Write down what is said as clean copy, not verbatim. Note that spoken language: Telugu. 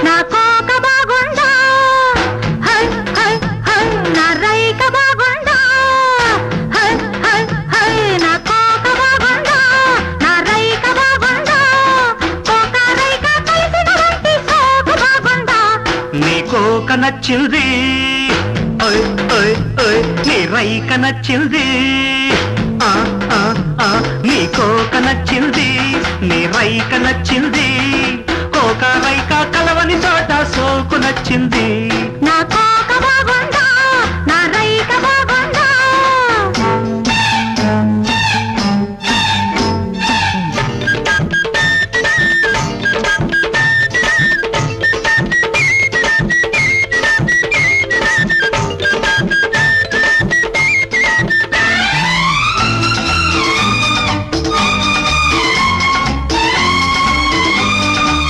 నా కోక బాగుందా హై హై హై నా రైక బాగుందా హై హై హై నా కోక బాగుందా నా రైక బాగుందా కోక రైక కలిసిన వంటి సోకు బాగుందా నీ కోక నచ్చింది ఓయ్ ఓయ్ ఓయ్ నీ రైక నచ్చింది నీ కోక నచ్చింది నీ రైక నచ్చింది కోక రైక కలవని చోట సోకు నచ్చింది